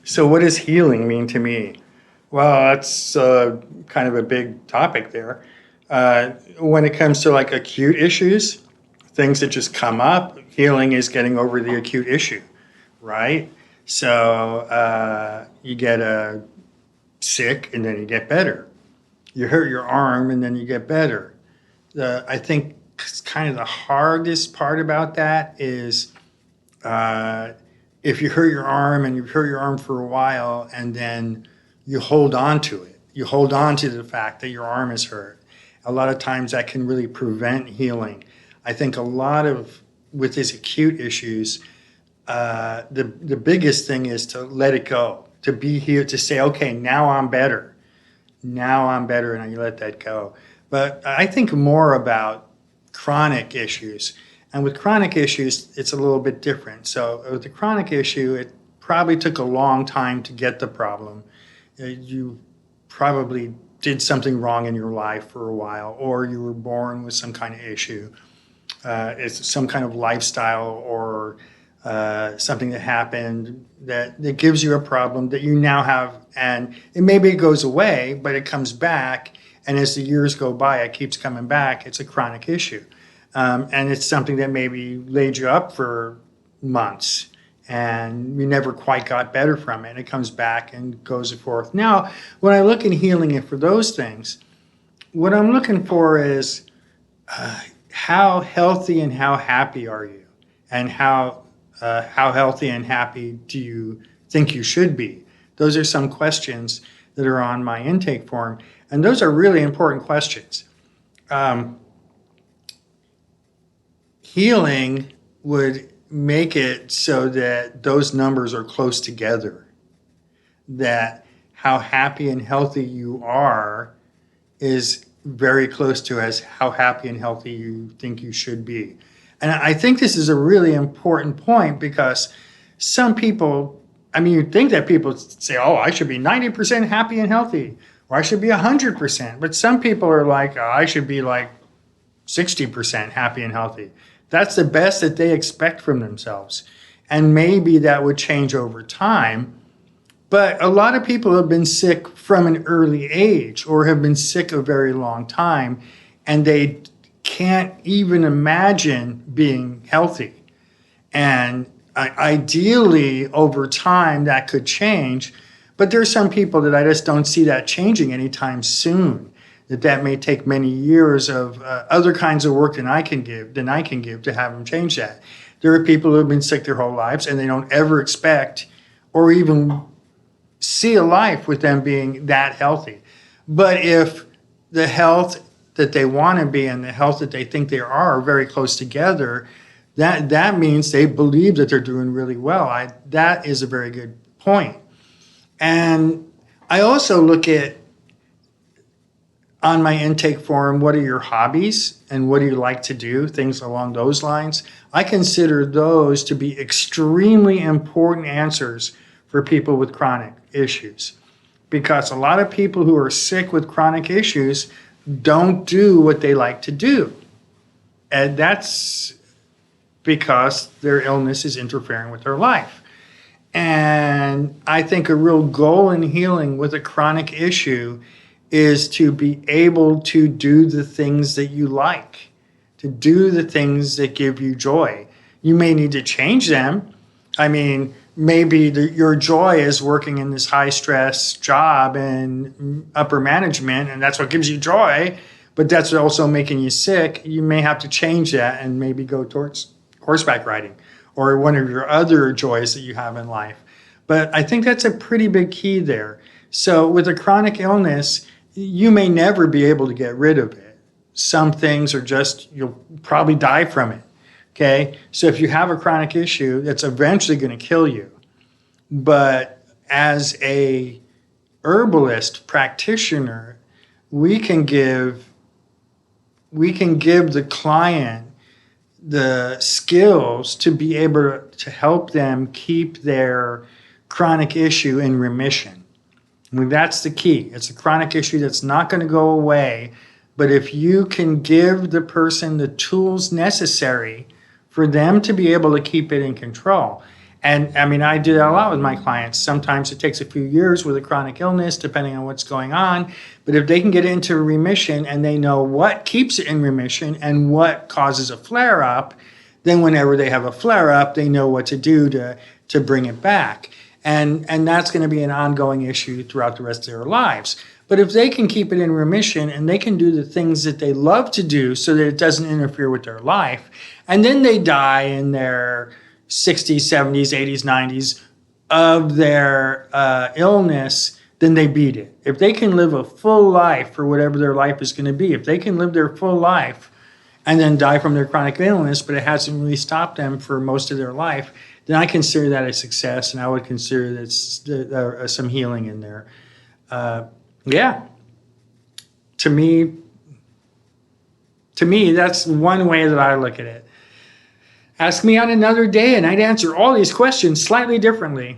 So what does healing mean to me? Well, that's kind of a big topic there. When it comes to like acute issues, things that just come up, healing is getting over the acute issue, right? So you get sick and then you get better. You hurt your arm and then you get better. I think kind of the hardest part about that is if you hurt your arm and you've hurt your arm for a while and then you hold on to it. You hold on to the fact that your arm is hurt. A lot of times that can really prevent healing. I think a lot of, with these acute issues, the biggest thing is to let it go, to be here, to say, okay, now I'm better. Now I'm better, and you let that go. But I think more about chronic issues. And with chronic issues, it's a little bit different. So with the chronic issue, it probably took a long time to get the problem. You probably did something wrong in your life for a while, or you were born with some kind of issue. It's some kind of lifestyle or something that happened that gives you a problem that you now have, and maybe it goes away, but it comes back, and as the years go by, it keeps coming back. It's a chronic issue. And it's something that maybe laid you up for months, and you never quite got better from it. And it comes back and goes forth. Now, when I look at healing it for those things, what I'm looking for is how healthy and how happy are you? And how healthy and happy do you think you should be? Those are some questions that are on my intake form. And those are really important questions. Healing would make it so that those numbers are close together, that how happy and healthy you are is very close to as how happy and healthy you think you should be. And I think this is a really important point because some people, I mean, you'd think that people say, oh, I should be 90% happy and healthy, or I should be 100%. But some people are like, oh, I should be like 60% happy and healthy. That's the best that they expect from themselves. And maybe that would change over time. But a lot of people have been sick from an early age or have been sick a very long time, and they can't even imagine being healthy. And ideally, over time, that could change. But there's some people that I just don't see that changing anytime soon. That may take many years of other kinds of work than I can give to have them change that. There are people who have been sick their whole lives and they don't ever expect or even see a life with them being that healthy. But if the health that they want to be and the health that they think they are very close together, that means they believe that they're doing really well. That is a very good point. And I also look at, on my intake form, what are your hobbies and what do you like to do, things along those lines. I consider those to be extremely important answers for people with chronic issues, because a lot of people who are sick with chronic issues don't do what they like to do. And that's because their illness is interfering with their life. And I think a real goal in healing with a chronic issue is to be able to do the things that you like, to do the things that give you joy. You may need to change them. I mean, maybe your joy is working in this high-stress job and upper management, and that's what gives you joy, but that's also making you sick. You may have to change that and maybe go towards horseback riding or one of your other joys that you have in life. But I think that's a pretty big key there. So with a chronic illness, you may never be able to get rid of it. Some things are just, you'll probably die from it, okay? So if you have a chronic issue, it's eventually going to kill you. But as a herbalist practitioner, we can give the client the skills to be able to help them keep their chronic issue in remission. I mean, that's the key. It's a chronic issue that's not going to go away. But if you can give the person the tools necessary for them to be able to keep it in control. And I mean, I do that a lot with my clients. Sometimes it takes a few years with a chronic illness, depending on what's going on. But if they can get into remission and they know what keeps it in remission and what causes a flare up, then whenever they have a flare up, they know what to do to bring it back. And that's going to be an ongoing issue throughout the rest of their lives. But if they can keep it in remission and they can do the things that they love to do so that it doesn't interfere with their life, and then they die in their 60s, 70s, 80s, 90s of their illness, then they beat it. If they can live a full life for whatever their life is going to be, if they can live their full life and then die from their chronic illness, but it hasn't really stopped them for most of their life, then I consider that a success, and I would consider that some healing in there. Yeah. To me, that's one way that I look at it. Ask me on another day, and I'd answer all these questions slightly differently.